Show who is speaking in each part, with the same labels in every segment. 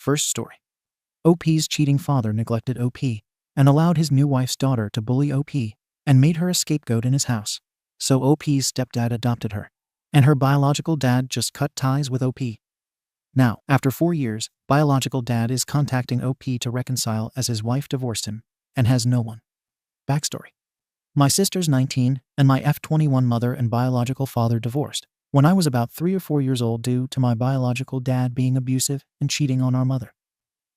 Speaker 1: First story. OP's cheating father neglected OP and allowed his new wife's daughter to bully OP and made her a scapegoat in his house. So OP's stepdad adopted her, and her biological dad just cut ties with OP. Now, after 4 years, biological dad is contacting OP to reconcile as his wife divorced him and has no one. Backstory. My sister's 19 and my F21 mother and biological father divorced when I was about 3 or 4 years old due to my biological dad being abusive and cheating on our mother.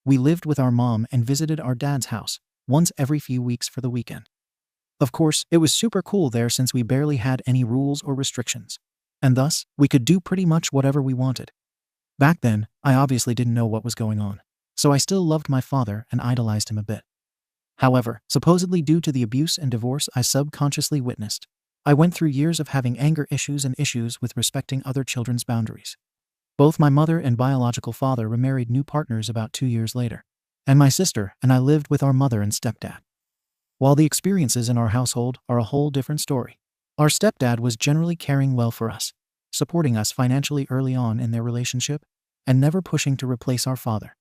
Speaker 1: We lived with our mom and visited our dad's house once every few weeks for the weekend. Of course, it was super cool there since we barely had any rules or restrictions, and thus, we could do pretty much whatever we wanted. Back then, I obviously didn't know what was going on, so I still loved my father and idolized him a bit. However, supposedly due to the abuse and divorce I subconsciously witnessed, I went through years of having anger issues and issues with respecting other children's boundaries. Both my mother and biological father remarried new partners about 2 years later, and my sister and I lived with our mother and stepdad. While the experiences in our household are a whole different story, our stepdad was generally caring well for us, supporting us financially early on in their relationship, and never pushing to replace our father.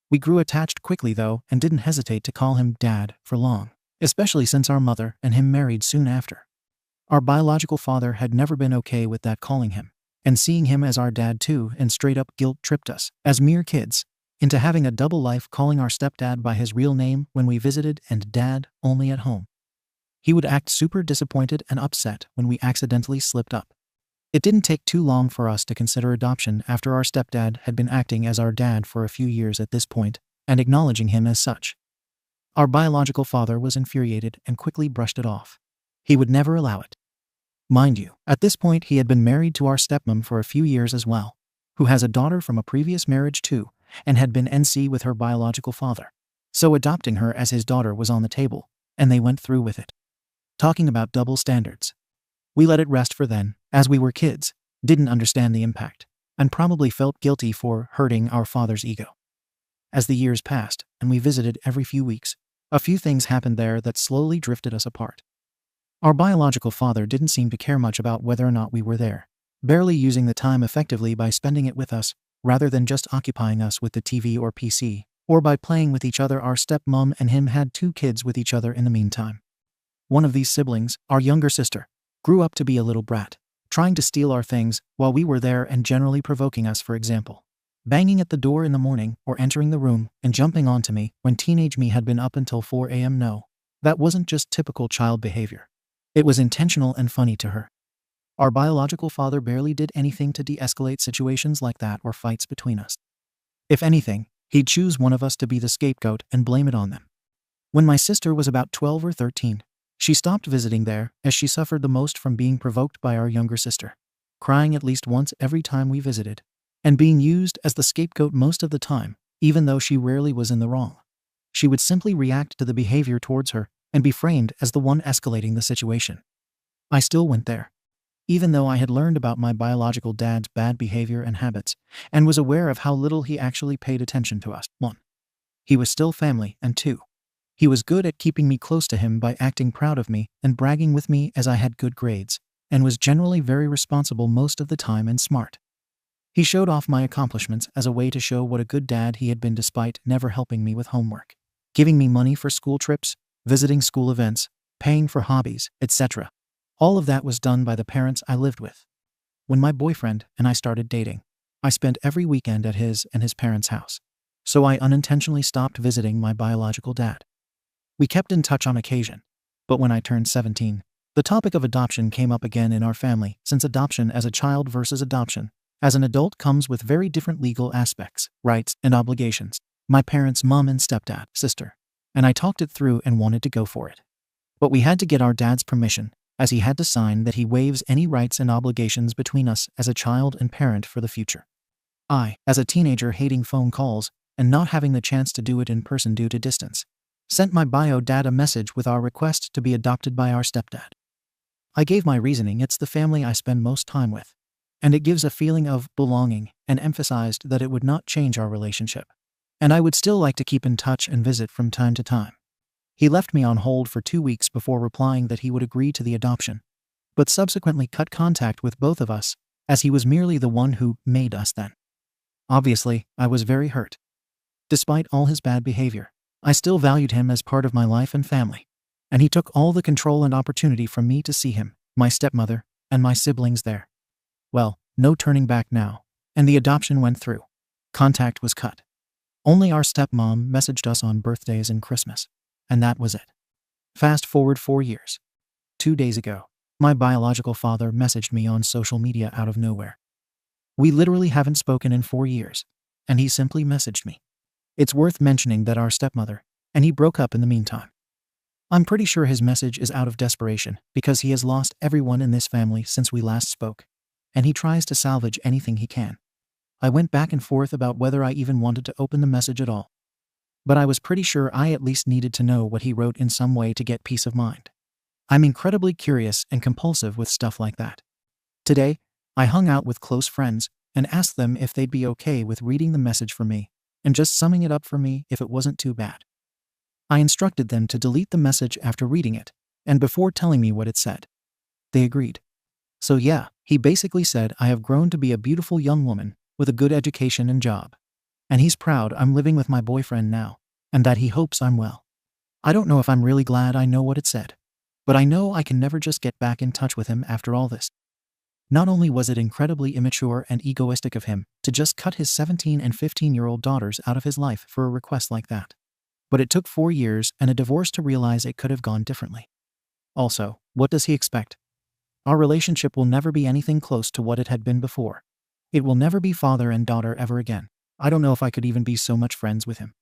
Speaker 1: We grew attached quickly though and didn't hesitate to call him Dad for long, especially since our mother and him married soon after. Our biological father had never been okay with that calling him, and seeing him as our dad too and straight up guilt-tripped us, as mere kids, into having a double life calling our stepdad by his real name when we visited and Dad only at home. He would act super disappointed and upset when we accidentally slipped up. It didn't take too long for us to consider adoption after our stepdad had been acting as our dad for a few years at this point and acknowledging him as such. Our biological father was infuriated and quickly brushed it off. He would never allow it. Mind you, at this point he had been married to our stepmom for a few years as well, who has a daughter from a previous marriage too, and had been NC with her biological father. So adopting her as his daughter was on the table, and they went through with it. Talking about double standards. We let it rest for then, as we were kids, didn't understand the impact, and probably felt guilty for hurting our father's ego. As the years passed, and we visited every few weeks, a few things happened there that slowly drifted us apart. Our biological father didn't seem to care much about whether or not we were there, barely using the time effectively by spending it with us, rather than just occupying us with the TV or PC, or by playing with each other. Our stepmom and him had 2 kids with each other in the meantime. One of these siblings, our younger sister, grew up to be a little brat, trying to steal our things while we were there and generally provoking us. For example, banging at the door in the morning or entering the room and jumping onto me when teenage me had been up until 4 a.m. No, that wasn't just typical child behavior. It was intentional and funny to her. Our biological father barely did anything to de-escalate situations like that or fights between us. If anything, he'd choose one of us to be the scapegoat and blame it on them. When my sister was about 12 or 13, she stopped visiting there as she suffered the most from being provoked by our younger sister, crying at least once every time we visited, and being used as the scapegoat most of the time, even though she rarely was in the wrong. She would simply react to the behavior towards her and be framed as the one escalating the situation. I still went there, even though I had learned about my biological dad's bad behavior and habits, and was aware of how little he actually paid attention to us. 1. He was still family, and 2. He was good at keeping me close to him by acting proud of me and bragging with me as I had good grades, and was generally very responsible most of the time and smart. He showed off my accomplishments as a way to show what a good dad he had been despite never helping me with homework, giving me money for school trips, visiting school events, paying for hobbies, etc. All of that was done by the parents I lived with. When my boyfriend and I started dating, I spent every weekend at his and his parents' house, so I unintentionally stopped visiting my biological dad. We kept in touch on occasion, but when I turned 17, the topic of adoption came up again in our family, since adoption as a child versus adoption as an adult comes with very different legal aspects, rights, and obligations. My parents' mom and stepdad, sister, and I talked it through and wanted to go for it. But we had to get our dad's permission, as he had to sign that he waives any rights and obligations between us as a child and parent for the future. I, as a teenager hating phone calls and not having the chance to do it in person due to distance, sent my bio dad a message with our request to be adopted by our stepdad. I gave my reasoning: it's the family I spend most time with, and it gives a feeling of belonging, and emphasized that it would not change our relationship, and I would still like to keep in touch and visit from time to time. He left me on hold for 2 weeks before replying that he would agree to the adoption, but subsequently cut contact with both of us, as he was merely the one who made us then. Obviously, I was very hurt. Despite all his bad behavior, I still valued him as part of my life and family. And he took all the control and opportunity from me to see him, my stepmother, and my siblings there. Well, no turning back now, and the adoption went through. Contact was cut. Only our stepmom messaged us on birthdays and Christmas, and that was it. Fast forward 4 years. 2 days ago, my biological father messaged me on social media out of nowhere. We literally haven't spoken in 4 years, and he simply messaged me. It's worth mentioning that our stepmother and he broke up in the meantime. I'm pretty sure his message is out of desperation because he has lost everyone in this family since we last spoke, and he tries to salvage anything he can. I went back and forth about whether I even wanted to open the message at all. But I was pretty sure I at least needed to know what he wrote in some way to get peace of mind. I'm incredibly curious and compulsive with stuff like that. Today, I hung out with close friends and asked them if they'd be okay with reading the message for me and just summing it up for me if it wasn't too bad. I instructed them to delete the message after reading it and before telling me what it said. They agreed. So yeah, he basically said I have grown to be a beautiful young woman with a good education and job. And he's proud I'm living with my boyfriend now, and that he hopes I'm well. I don't know if I'm really glad I know what it said, but I know I can never just get back in touch with him after all this. Not only was it incredibly immature and egoistic of him to just cut his 17 and 15-year-old daughters out of his life for a request like that, but it took 4 years and a divorce to realize it could have gone differently. Also, what does he expect? Our relationship will never be anything close to what it had been before. It will never be father and daughter ever again. I don't know if I could even be so much friends with him.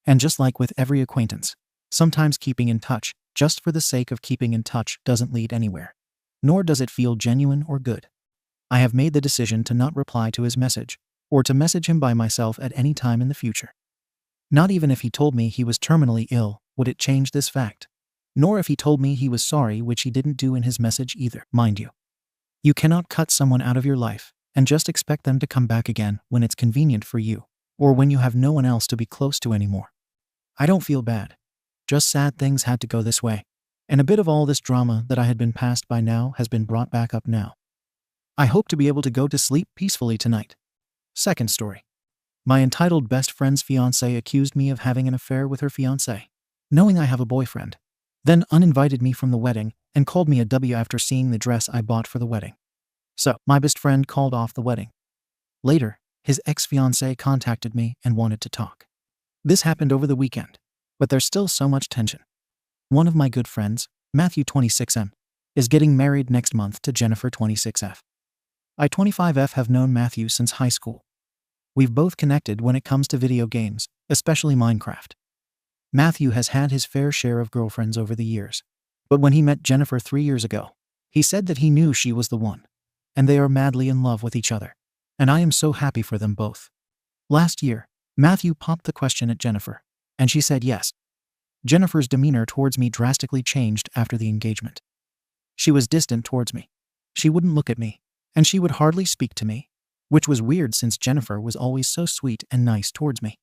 Speaker 1: And just like with every acquaintance, sometimes keeping in touch, just for the sake of keeping in touch, doesn't lead anywhere. Nor does it feel genuine or good. I have made the decision to not reply to his message, or to message him by myself at any time in the future. Not even if he told me he was terminally ill would it change this fact. Nor if he told me he was sorry, which he didn't do in his message either, mind you. You cannot cut someone out of your life and just expect them to come back again when it's convenient for you, or when you have no one else to be close to anymore. I don't feel bad. Just sad things had to go this way. And a bit of all this drama that I had been past by now has been brought back up now. I hope to be able to go to sleep peacefully tonight. Second story. My entitled best friend's fiancé accused me of having an affair with her fiancé, knowing I have a boyfriend, then uninvited me from the wedding and called me a W after seeing the dress I bought for the wedding. So, my best friend called off the wedding. Later, his ex-fiancé contacted me and wanted to talk. This happened over the weekend, but there's still so much tension. One of my good friends, Matthew 26M, is getting married next month to Jennifer 26F. I 25F have known Matthew since high school. We've both connected when it comes to video games, especially Minecraft. Matthew has had his fair share of girlfriends over the years, but when he met Jennifer 3 years ago, he said that he knew she was the one, and they are madly in love with each other, and I am so happy for them both. Last year, Matthew popped the question at Jennifer, and she said yes. Jennifer's demeanor towards me drastically changed after the engagement. She was distant towards me. She wouldn't look at me, and she would hardly speak to me, which was weird since Jennifer was always so sweet and nice towards me.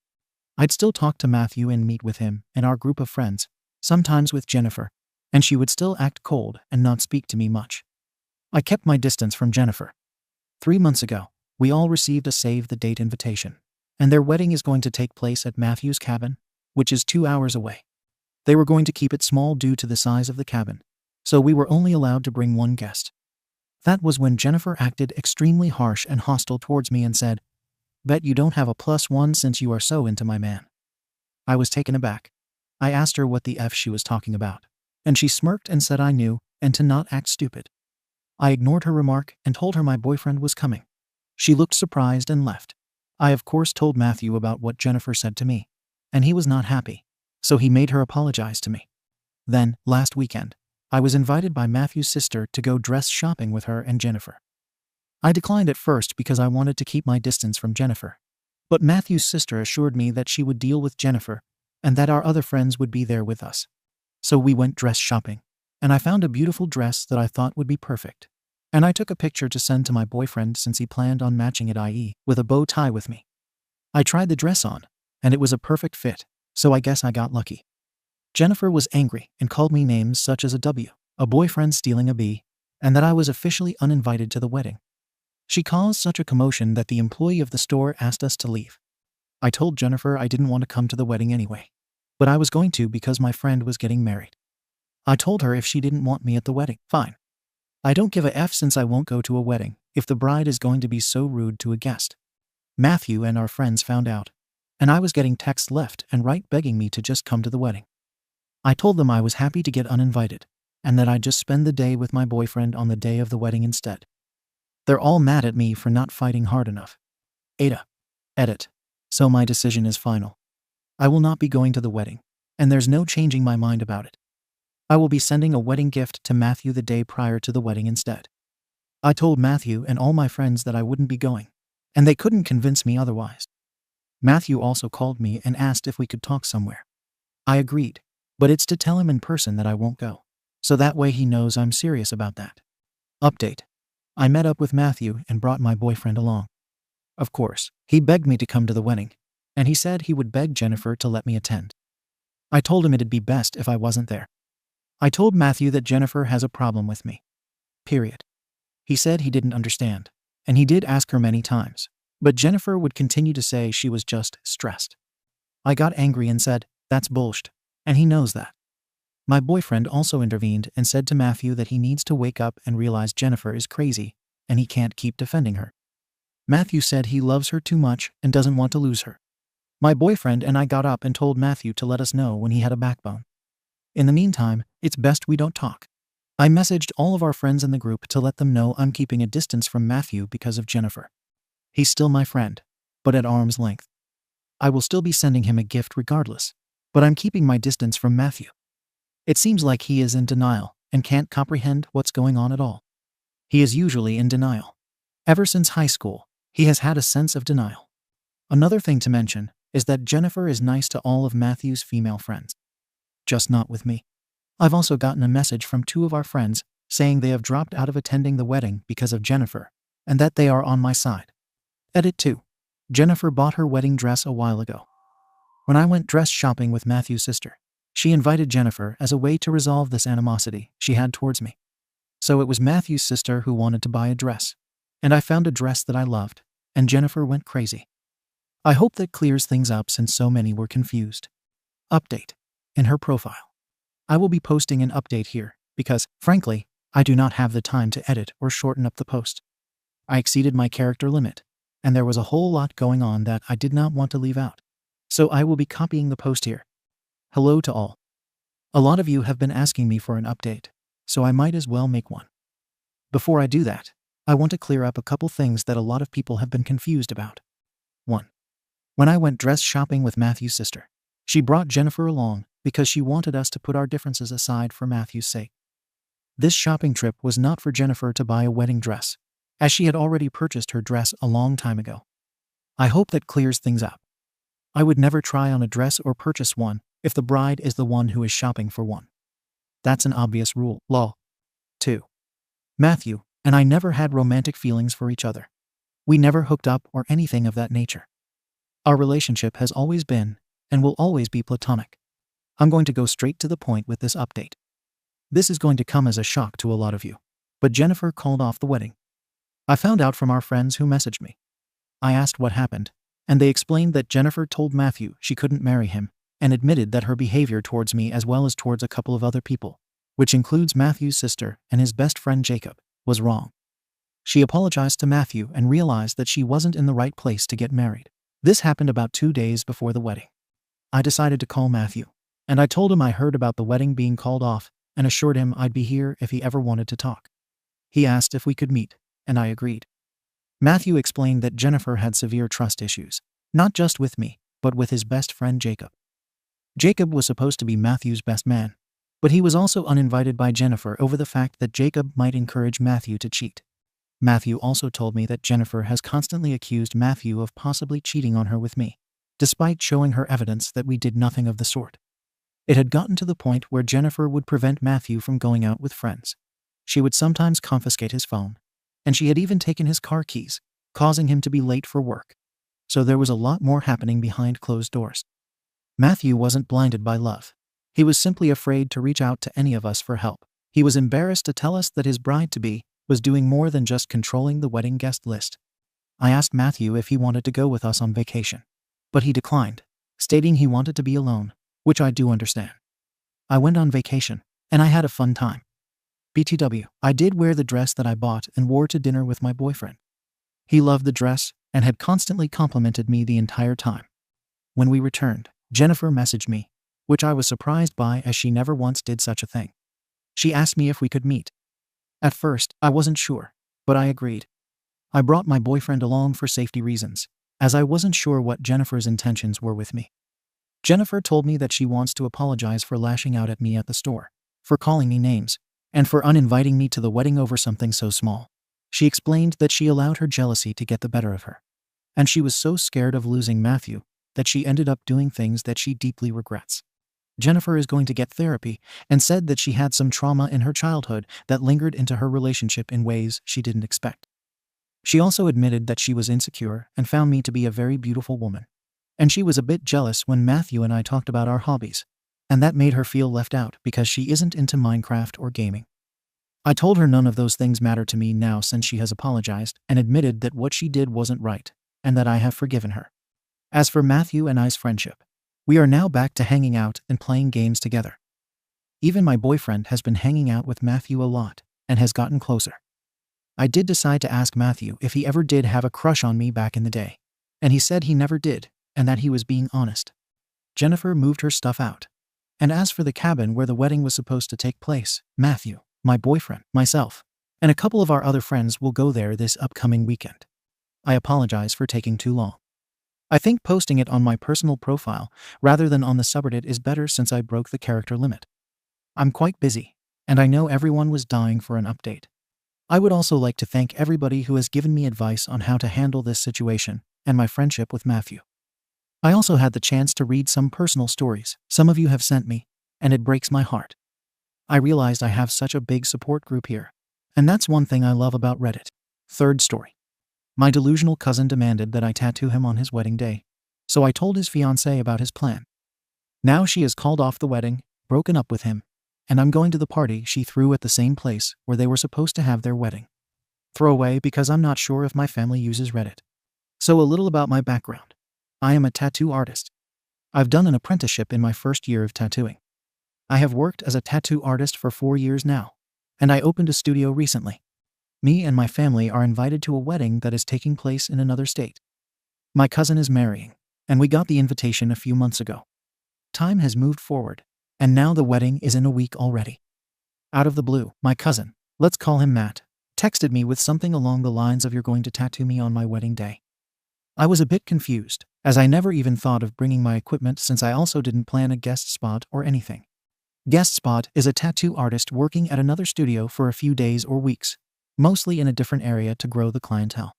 Speaker 1: I'd still talk to Matthew and meet with him and our group of friends, sometimes with Jennifer, and she would still act cold and not speak to me much. I kept my distance from Jennifer. 3 months ago, we all received a save-the-date invitation, and their wedding is going to take place at Matthew's cabin, which is 2 hours away. They were going to keep it small due to the size of the cabin, so we were only allowed to bring one guest. That was when Jennifer acted extremely harsh and hostile towards me and said, "Bet you don't have a +1 since you are so into my man." I was taken aback. I asked her what the F she was talking about, and she smirked and said I knew, and to not act stupid. I ignored her remark and told her my boyfriend was coming. She looked surprised and left. I of course told Matthew about what Jennifer said to me, and he was not happy, so he made her apologize to me. Then, last weekend, I was invited by Matthew's sister to go dress shopping with her and Jennifer. I declined at first because I wanted to keep my distance from Jennifer, but Matthew's sister assured me that she would deal with Jennifer and that our other friends would be there with us. So we went dress shopping, and I found a beautiful dress that I thought would be perfect. And I took a picture to send to my boyfriend since he planned on matching it, i.e., with a bow tie with me. I tried the dress on, and it was a perfect fit, so I guess I got lucky. Jennifer was angry and called me names such as a W, a boyfriend stealing a B, and that I was officially uninvited to the wedding. She caused such a commotion that the employee of the store asked us to leave. I told Jennifer I didn't want to come to the wedding anyway, but I was going to because my friend was getting married. I told her if she didn't want me at the wedding, fine. I don't give a F since I won't go to a wedding if the bride is going to be so rude to a guest. Matthew and our friends found out, and I was getting texts left and right begging me to just come to the wedding. I told them I was happy to get uninvited, and that I'd just spend the day with my boyfriend on the day of the wedding instead. They're all mad at me for not fighting hard enough. Ada. Edit. So my decision is final. I will not be going to the wedding, and there's no changing my mind about it. I will be sending a wedding gift to Matthew the day prior to the wedding instead. I told Matthew and all my friends that I wouldn't be going, and they couldn't convince me otherwise. Matthew also called me and asked if we could talk somewhere. I agreed, but it's to tell him in person that I won't go, so that way he knows I'm serious about that. Update. I met up with Matthew and brought my boyfriend along. Of course, he begged me to come to the wedding, and he said he would beg Jennifer to let me attend. I told him it'd be best if I wasn't there. I told Matthew that Jennifer has a problem with me. Period. He said he didn't understand, and he did ask her many times, but Jennifer would continue to say she was just stressed. I got angry and said, that's bullshit, and he knows that. My boyfriend also intervened and said to Matthew that he needs to wake up and realize Jennifer is crazy, and he can't keep defending her. Matthew said he loves her too much and doesn't want to lose her. My boyfriend and I got up and told Matthew to let us know when he had a backbone. In the meantime, it's best we don't talk. I messaged all of our friends in the group to let them know I'm keeping a distance from Matthew because of Jennifer. He's still my friend, but at arm's length. I will still be sending him a gift regardless, but I'm keeping my distance from Matthew. It seems like he is in denial and can't comprehend what's going on at all. He is usually in denial. Ever since high school, he has had a sense of denial. Another thing to mention is that Jennifer is nice to all of Matthew's female friends. Just not with me. I've also gotten a message from 2 of our friends saying they have dropped out of attending the wedding because of Jennifer, and that they are on my side. Edit 2. Jennifer bought her wedding dress a while ago. When I went dress shopping with Matthew's sister, she invited Jennifer as a way to resolve this animosity she had towards me. So it was Matthew's sister who wanted to buy a dress, and I found a dress that I loved, and Jennifer went crazy. I hope that clears things up since so many were confused. Update. In her profile. I will be posting an update here because, frankly, I do not have the time to edit or shorten up the post. I exceeded my character limit, and there was a whole lot going on that I did not want to leave out. So I will be copying the post here. Hello to all. A lot of you have been asking me for an update, so I might as well make one. Before I do that, I want to clear up a couple things that a lot of people have been confused about. 1. When I went dress shopping with Matthew's sister, she brought Jennifer along because she wanted us to put our differences aside for Matthew's sake. This shopping trip was not for Jennifer to buy a wedding dress, as she had already purchased her dress a long time ago. I hope that clears things up. I would never try on a dress or purchase one if the bride is the one who is shopping for one. That's an obvious rule. Lol. 2. Matthew and I never had romantic feelings for each other. We never hooked up or anything of that nature. Our relationship has always been and will always be platonic. I'm going to go straight to the point with this update. This is going to come as a shock to a lot of you, but Jennifer called off the wedding. I found out from our friends who messaged me. I asked what happened, and they explained that Jennifer told Matthew she couldn't marry him and admitted that her behavior towards me as well as towards a couple of other people, which includes Matthew's sister and his best friend Jacob, was wrong. She apologized to Matthew and realized that she wasn't in the right place to get married. This happened about 2 days before the wedding. I decided to call Matthew, and I told him I heard about the wedding being called off and assured him I'd be here if he ever wanted to talk. He asked if we could meet, and I agreed. Matthew explained that Jennifer had severe trust issues, not just with me, but with his best friend Jacob. Jacob was supposed to be Matthew's best man, but he was also uninvited by Jennifer over the fact that Jacob might encourage Matthew to cheat. Matthew also told me that Jennifer has constantly accused Matthew of possibly cheating on her with me, despite showing her evidence that we did nothing of the sort. It had gotten to the point where Jennifer would prevent Matthew from going out with friends. She would sometimes confiscate his phone, and she had even taken his car keys, causing him to be late for work. So there was a lot more happening behind closed doors. Matthew wasn't blinded by love. He was simply afraid to reach out to any of us for help. He was embarrassed to tell us that his bride-to-be was doing more than just controlling the wedding guest list. I asked Matthew if he wanted to go with us on vacation. but he declined, stating he wanted to be alone, which I do understand. I went on vacation, and I had a fun time. BTW, I did wear the dress that I bought and wore to dinner with my boyfriend. He loved the dress and had constantly complimented me the entire time. When we returned, Jennifer messaged me, which I was surprised by as she never once did such a thing. She asked me if we could meet. At first, I wasn't sure, but I agreed. I brought my boyfriend along for safety reasons, as I wasn't sure what Jennifer's intentions were with me. Jennifer told me that she wants to apologize for lashing out at me at the store, for calling me names, and for uninviting me to the wedding over something so small. She explained that she allowed her jealousy to get the better of her, and she was so scared of losing Matthew that she ended up doing things that she deeply regrets. Jennifer is going to get therapy and said that she had some trauma in her childhood that lingered into her relationship in ways she didn't expect. She also admitted that she was insecure and found me to be a very beautiful woman. And she was a bit jealous when Matthew and I talked about our hobbies, and that made her feel left out because she isn't into Minecraft or gaming. I told her none of those things matter to me now since she has apologized and admitted that what she did wasn't right, and that I have forgiven her. As for Matthew and I's friendship, we are now back to hanging out and playing games together. Even my boyfriend has been hanging out with Matthew a lot and has gotten closer. I did decide to ask Matthew if he ever did have a crush on me back in the day, and he said he never did, and that he was being honest. Jennifer moved her stuff out. And as for the cabin where the wedding was supposed to take place, Matthew, my boyfriend, myself, and a couple of our other friends will go there this upcoming weekend. I apologize for taking too long. I think posting it on my personal profile rather than on the subreddit is better since I broke the character limit. I'm quite busy, and I know everyone was dying for an update. I would also like to thank everybody who has given me advice on how to handle this situation and my friendship with Matthew. I also had the chance to read some personal stories some of you have sent me, and it breaks my heart. I realized I have such a big support group here, and that's one thing I love about Reddit. Third story. My delusional cousin demanded that I tattoo him on his wedding day, so I told his fiancée about his plan. Now she has called off the wedding, broken up with him, and I'm going to the party she threw at the same place where they were supposed to have their wedding. Throwaway because I'm not sure if my family uses Reddit. So a little about my background. I am a tattoo artist. I've done an apprenticeship in my first year of tattooing. I have worked as a tattoo artist for 4 years now, and I opened a studio recently. Me and my family are invited to a wedding that is taking place in another state. My cousin is marrying, and we got the invitation a few months ago. Time has moved forward, and now the wedding is in a week already. Out of the blue, my cousin, let's call him Matt, texted me with something along the lines of "You're going to tattoo me on my wedding day." I was a bit confused, as I never even thought of bringing my equipment since I also didn't plan a guest spot or anything. Guest spot is a tattoo artist working at another studio for a few days or weeks, mostly in a different area to grow the clientele.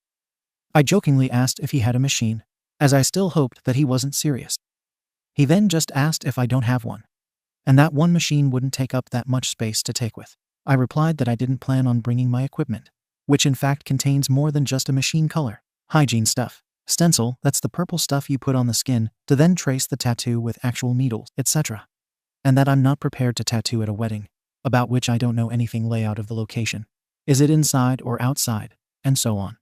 Speaker 1: I jokingly asked if he had a machine, as I still hoped that he wasn't serious. He then just asked if I don't have one, and that one machine wouldn't take up that much space to take with. I replied that I didn't plan on bringing my equipment, which in fact contains more than just a machine color, hygiene stuff, stencil, that's the purple stuff you put on the skin to then trace the tattoo with actual needles, etc. And that I'm not prepared to tattoo at a wedding, about which I don't know anything layout of the location. Is it inside or outside? And so on.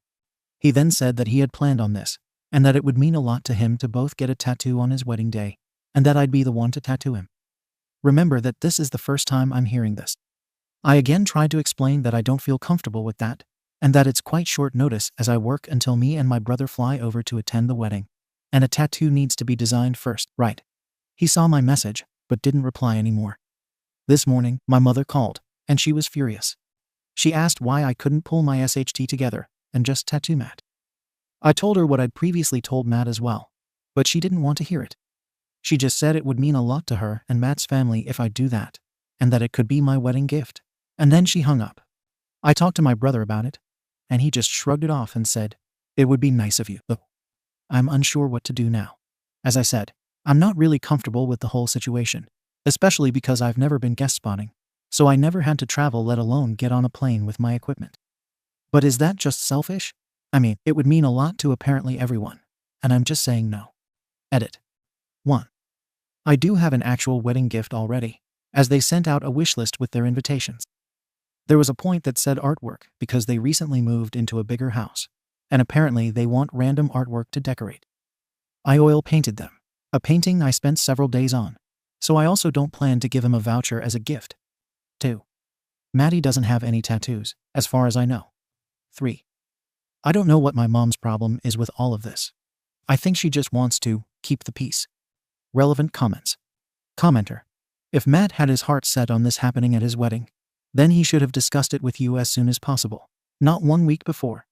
Speaker 1: He then said that he had planned on this, and that it would mean a lot to him to both get a tattoo on his wedding day, and that I'd be the one to tattoo him. Remember that this is the first time I'm hearing this. I again tried to explain that I don't feel comfortable with that, and that it's quite short notice as I work until me and my brother fly over to attend the wedding, and a tattoo needs to be designed first, right? He saw my message, but didn't reply anymore. This morning, my mother called, and she was furious. She asked why I couldn't pull my SHT together and just tattoo Matt. I told her what I'd previously told Matt as well, but she didn't want to hear it. She just said it would mean a lot to her and Matt's family if I do that, and that it could be my wedding gift. And then she hung up. I talked to my brother about it, and he just shrugged it off and said, "It would be nice of you, though." I'm unsure what to do now. As I said, I'm not really comfortable with the whole situation, especially because I've never been guest spotting, so I never had to travel, let alone get on a plane with my equipment. But is that just selfish? I mean, it would mean a lot to apparently everyone, and I'm just saying no. Edit. 1. I do have an actual wedding gift already, as they sent out a wish list with their invitations. There was a point that said artwork because they recently moved into a bigger house, and apparently they want random artwork to decorate. I oil painted them. A painting I spent several days on. So I also don't plan to give him a voucher as a gift. 2. Maddie doesn't have any tattoos, as far as I know. 3. I don't know what my mom's problem is with all of this. I think she just wants to keep the peace. Relevant comments. Commenter. If Matt had his heart set on this happening at his wedding, then he should have discussed it with you as soon as possible, not 1 week before.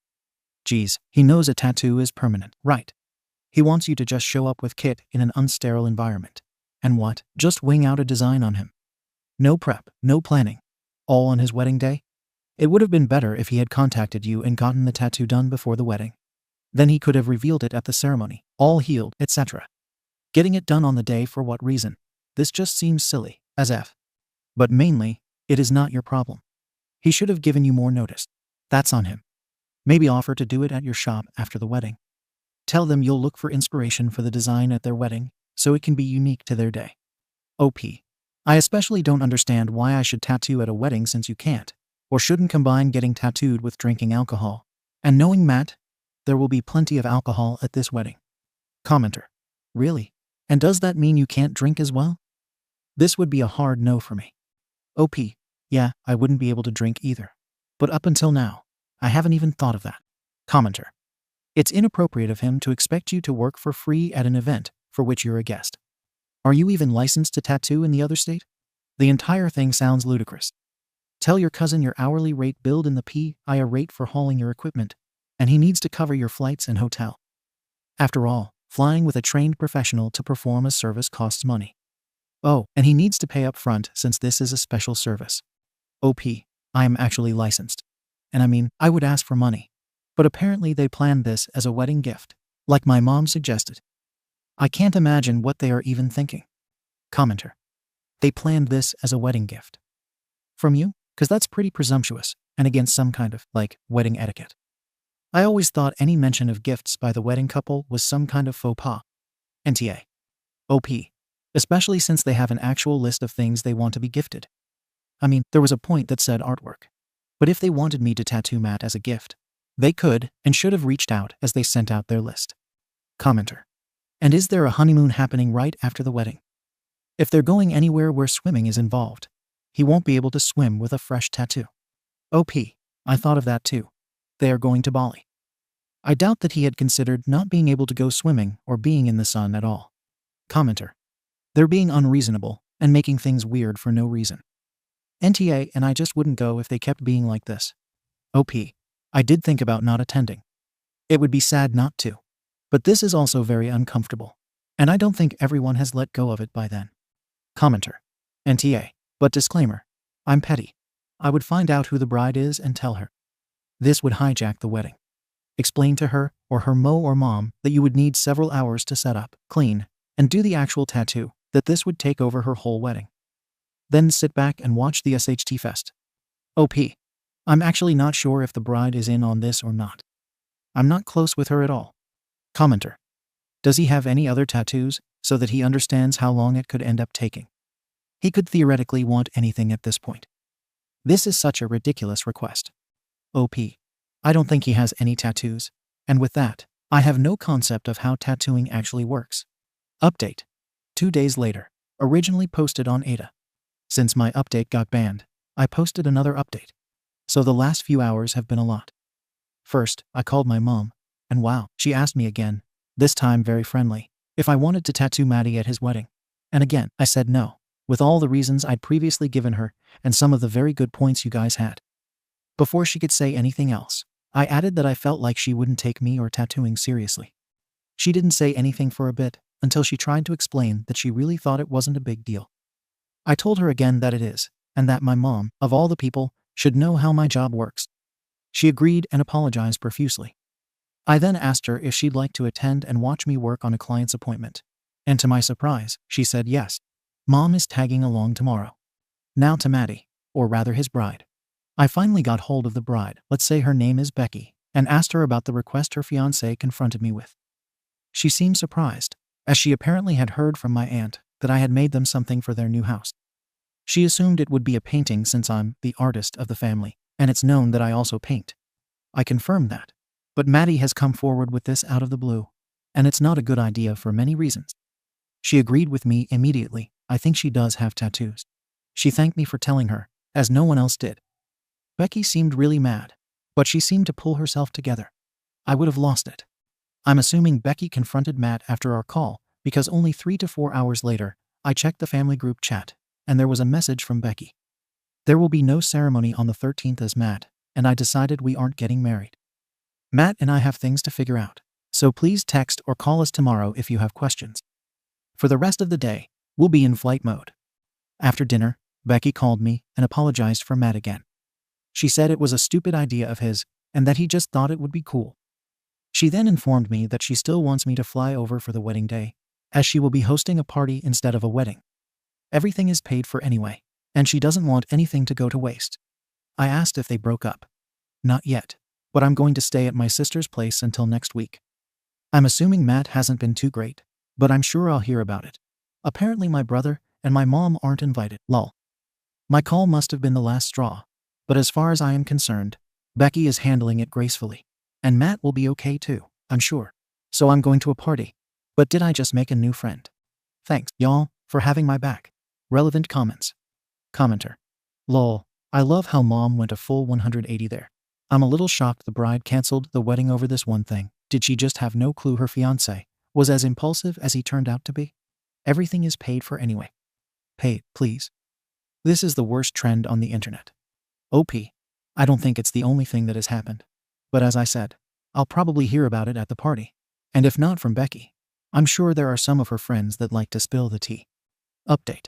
Speaker 1: Geez, he knows a tattoo is permanent, right? He wants you to just show up with Kit in an unsterile environment. And what? Just wing out a design on him. No prep, no planning. All on his wedding day? It would have been better if he had contacted you and gotten the tattoo done before the wedding. Then he could have revealed it at the ceremony, all healed, etc. Getting it done on the day for what reason? This just seems silly, as if. But mainly, it is not your problem. He should have given you more notice. That's on him. Maybe offer to do it at your shop after the wedding. Tell them you'll look for inspiration for the design at their wedding, so it can be unique to their day. OP. I especially don't understand why I should tattoo at a wedding since you can't, or shouldn't combine getting tattooed with drinking alcohol. And knowing Matt, there will be plenty of alcohol at this wedding. Commenter. Really? And does that mean you can't drink as well? This would be a hard no for me. OP. Yeah, I wouldn't be able to drink either. But up until now, I haven't even thought of that. Commenter. It's inappropriate of him to expect you to work for free at an event for which you're a guest. Are you even licensed to tattoo in the other state? The entire thing sounds ludicrous. Tell your cousin your hourly rate billed in the PIA rate for hauling your equipment, and he needs to cover your flights and hotel. After all, flying with a trained professional to perform a service costs money. Oh, and he needs to pay up front since this is a special service. OP. I am actually licensed. And I mean, I would ask for money. But apparently they planned this as a wedding gift, like my mom suggested. I can't imagine what they are even thinking. Commenter. They planned this as a wedding gift. From you? 'Cause that's pretty presumptuous, and against some kind of, wedding etiquette. I always thought any mention of gifts by the wedding couple was some kind of faux pas. NTA. OP. Especially since they have an actual list of things they want to be gifted. I mean, there was a point that said artwork. But if they wanted me to tattoo Matt as a gift, they could and should have reached out as they sent out their list. Commenter. And is there a honeymoon happening right after the wedding? If they're going anywhere where swimming is involved, he won't be able to swim with a fresh tattoo. OP. I thought of that too. They are going to Bali. I doubt that he had considered not being able to go swimming or being in the sun at all. Commenter. They're being unreasonable and making things weird for no reason. NTA, and I just wouldn't go if they kept being like this. OP. I did think about not attending. It would be sad not to. But this is also very uncomfortable. And I don't think everyone has let go of it by then. Commenter. NTA. But disclaimer. I'm petty. I would find out who the bride is and tell her. This would hijack the wedding. Explain to her, or her mo or mom, that you would need several hours to set up, clean, and do the actual tattoo, that this would take over her whole wedding. Then sit back and watch the SHT Fest. OP. I'm actually not sure if the bride is in on this or not. I'm not close with her at all. Commenter. Does he have any other tattoos, so that he understands how long it could end up taking? He could theoretically want anything at this point. This is such a ridiculous request. OP. I don't think he has any tattoos, and with that, I have no concept of how tattooing actually works. Update. 2 days later. Originally posted on Ada. Since my update got banned, I posted another update. So the last few hours have been a lot. First, I called my mom, and wow, she asked me again, this time very friendly, if I wanted to tattoo Maddie at his wedding. And again, I said no, with all the reasons I'd previously given her and some of the very good points you guys had. Before she could say anything else, I added that I felt like she wouldn't take me or tattooing seriously. She didn't say anything for a bit, until she tried to explain that she really thought it wasn't a big deal. I told her again that it is, and that my mom, of all the people, should know how my job works. She agreed and apologized profusely. I then asked her if she'd like to attend and watch me work on a client's appointment. And to my surprise, she said yes. Mom is tagging along tomorrow. Now to Maddie, or rather his bride. I finally got hold of the bride, let's say her name is Becky, and asked her about the request her fiancé confronted me with. She seemed surprised, as she apparently had heard from my aunt that I had made them something for their new house. She assumed it would be a painting since I'm the artist of the family, and it's known that I also paint. I confirmed that. But Maddie has come forward with this out of the blue. and it's not a good idea for many reasons. She agreed with me immediately. I think she does have tattoos. She thanked me for telling her, as no one else did. Becky seemed really mad, but she seemed to pull herself together. I would have lost it. I'm assuming Becky confronted Matt after our call, because only 3 to 4 hours later, I checked the family group chat, and there was a message from Becky. There will be no ceremony on the 13th as Matt, and I decided we aren't getting married. Matt and I have things to figure out, so please text or call us tomorrow if you have questions. For the rest of the day, we'll be in flight mode. After dinner, Becky called me and apologized for Matt again. She said it was a stupid idea of his, and that he just thought it would be cool. She then informed me that she still wants me to fly over for the wedding day, as she will be hosting a party instead of a wedding. Everything is paid for anyway, and she doesn't want anything to go to waste. I asked if they broke up. Not yet, but I'm going to stay at my sister's place until next week. I'm assuming Matt hasn't been too great, but I'm sure I'll hear about it. Apparently my brother and my mom aren't invited. Lol. My call must have been the last straw, but as far as I am concerned, Becky is handling it gracefully. And Matt will be okay too, I'm sure. So I'm going to a party. But did I just make a new friend? Thanks, y'all, for having my back. Relevant comments. Commenter. Lol, I love how mom went a full 180 there. I'm a little shocked the bride canceled the wedding over this one thing. Did she just have no clue her fiancé was as impulsive as he turned out to be? Everything is paid for anyway. Paid, please. This is the worst trend on the internet. OP. I don't think it's the only thing that has happened. But as I said, I'll probably hear about it at the party. And if not from Becky, I'm sure there are some of her friends that like to spill the tea. Update.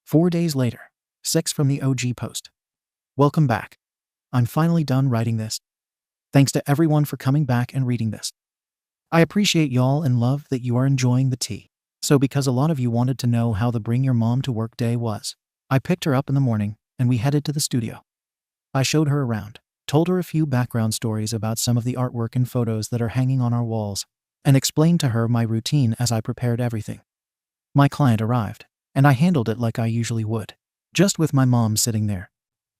Speaker 1: 4 days later. 6 from the OG post. Welcome back. I'm finally done writing this. Thanks to everyone for coming back and reading this. I appreciate y'all and love that you are enjoying the tea. So because a lot of you wanted to know how the bring your mom to work day was, I picked her up in the morning and we headed to the studio. I showed her around, told her a few background stories about some of the artwork and photos that are hanging on our walls, and explained to her my routine as I prepared everything. My client arrived, and I handled it like I usually would, just with my mom sitting there.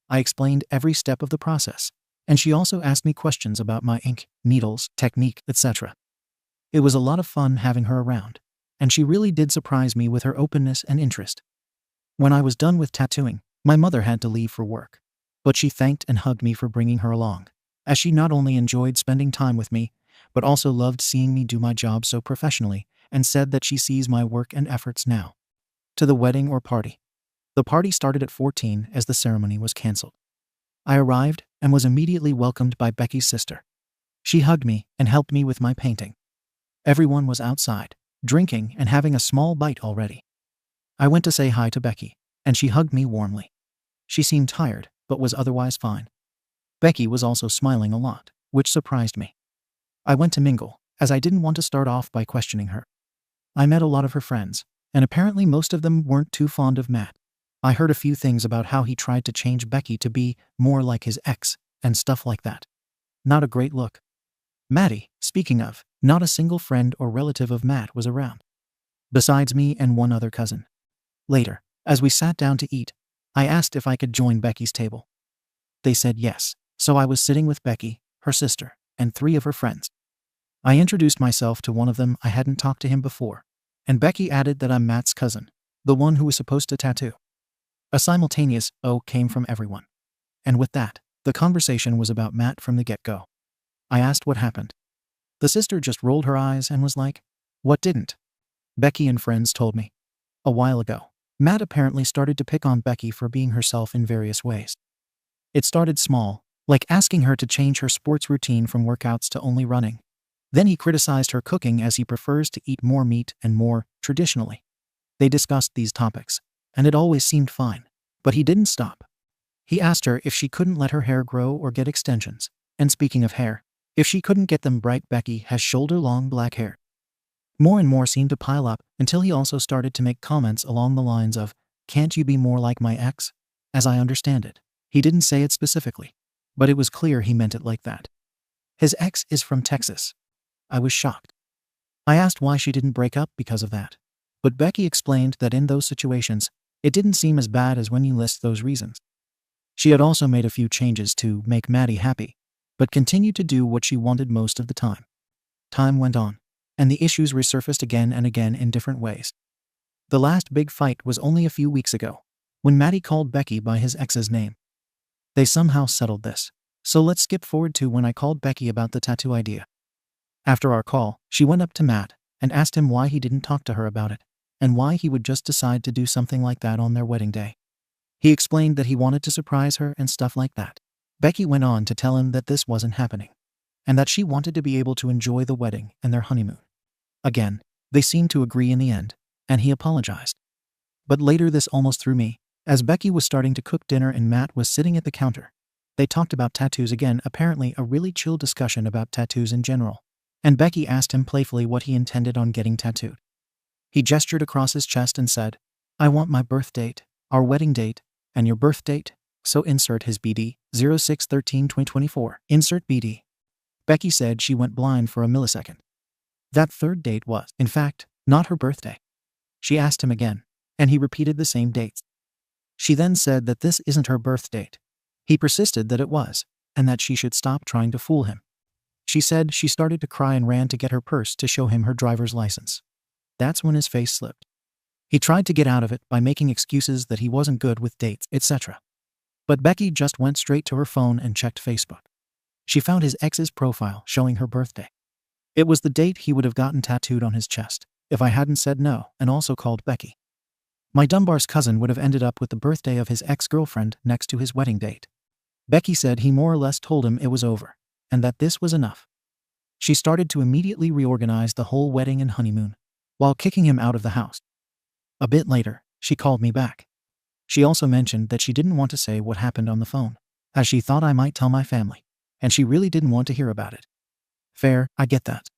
Speaker 1: I explained every step of the process, and she also asked me questions about my ink, needles, technique, etc. It was a lot of fun having her around, and she really did surprise me with her openness and interest. When I was done with tattooing, my mother had to leave for work, but she thanked and hugged me for bringing her along, as she not only enjoyed spending time with me, but also loved seeing me do my job so professionally, and said that she sees my work and efforts now. To the wedding or party. The party started at 14 as the ceremony was canceled. I arrived and was immediately welcomed by Becky's sister. She hugged me and helped me with my painting. Everyone was outside, drinking and having a small bite already. I went to say hi to Becky, and she hugged me warmly. She seemed tired, but was otherwise fine. Becky was also smiling a lot, which surprised me. I went to mingle, as I didn't want to start off by questioning her. I met a lot of her friends, and apparently most of them weren't too fond of Matt. I heard a few things about how he tried to change Becky to be more like his ex, and stuff like that. Not a great look. Maddie, speaking of, not a single friend or relative of Matt was around. Besides me and one other cousin. Later, as we sat down to eat, I asked if I could join Becky's table. They said yes, so I was sitting with Becky, her sister, and 3 of her friends. I introduced myself to one of them. I hadn't talked to him before, and Becky added that I'm Matt's cousin, the one who was supposed to tattoo. A simultaneous "oh" came from everyone. And with that, the conversation was about Matt from the get-go. I asked what happened. The sister just rolled her eyes and was like, "What didn't?" Becky and friends told me. A while ago, Matt apparently started to pick on Becky for being herself in various ways. It started small, like asking her to change her sports routine from workouts to only running. Then he criticized her cooking as he prefers to eat more meat and more traditionally. They discussed these topics, and it always seemed fine, but he didn't stop. He asked her if she couldn't let her hair grow or get extensions, and speaking of hair, if she couldn't get them bright. Becky has shoulder-long black hair. More and more seemed to pile up until he also started to make comments along the lines of, "Can't you be more like my ex?" As I understand it, he didn't say it specifically, but it was clear he meant it like that. His ex is from Texas. I was shocked. I asked why she didn't break up because of that, but Becky explained that in those situations, it didn't seem as bad as when you list those reasons. She had also made a few changes to make Maddie happy, but continued to do what she wanted most of the time. Time went on. and the issues resurfaced again and again in different ways. The last big fight was only a few weeks ago, when Matty called Becky by his ex's name. They somehow settled this. So let's skip forward to when I called Becky about the tattoo idea. After our call, she went up to Matt and asked him why he didn't talk to her about it, and why he would just decide to do something like that on their wedding day. He explained that he wanted to surprise her and stuff like that. Becky went on to tell him that this wasn't happening, and that she wanted to be able to enjoy the wedding and their honeymoon. Again, they seemed to agree in the end, and he apologized. But later this almost threw me, as Becky was starting to cook dinner and Matt was sitting at the counter. They talked about tattoos again, apparently a really chill discussion about tattoos in general, and Becky asked him playfully what he intended on getting tattooed. He gestured across his chest and said, "I want my birth date, our wedding date, and your birth date, so insert his BD, 06/13/2024, insert BD. Becky said she went blind for a millisecond. That third date was, in fact, not her birthday. She asked him again, and he repeated the same dates. She then said that this isn't her birth date. He persisted that it was, and that she should stop trying to fool him. She said she started to cry and ran to get her purse to show him her driver's license. That's when his face slipped. He tried to get out of it by making excuses that he wasn't good with dates, etc. But Becky just went straight to her phone and checked Facebook. She found his ex's profile showing her birthday. It was the date he would have gotten tattooed on his chest if I hadn't said no and also called Becky. My Dunbar's cousin would have ended up with the birthday of his ex-girlfriend next to his wedding date. Becky said he more or less told him it was over, and that this was enough. She started to immediately reorganize the whole wedding and honeymoon, while kicking him out of the house. A bit later, she called me back. She also mentioned that she didn't want to say what happened on the phone, as she thought I might tell my family, and she really didn't want to hear about it. Fair, I get that.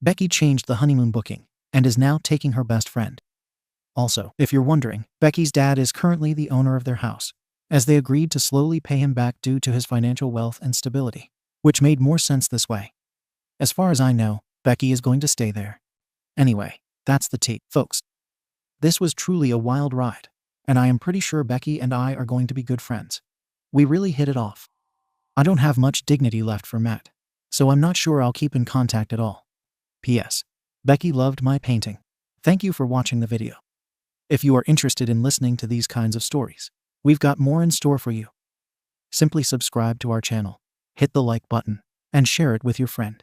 Speaker 1: Becky changed the honeymoon booking, and is now taking her best friend. Also, if you're wondering, Becky's dad is currently the owner of their house, as they agreed to slowly pay him back due to his financial wealth and stability, which made more sense this way. As far as I know, Becky is going to stay there. Anyway, that's the tea, folks. This was truly a wild ride, and I am pretty sure Becky and I are going to be good friends. We really hit it off. I don't have much dignity left for Matt, so I'm not sure I'll keep in contact at all. P.S. Becky loved my painting. Thank you for watching the video. If you are interested in listening to these kinds of stories, we've got more in store for you. Simply subscribe to our channel, hit the like button, and share it with your friend.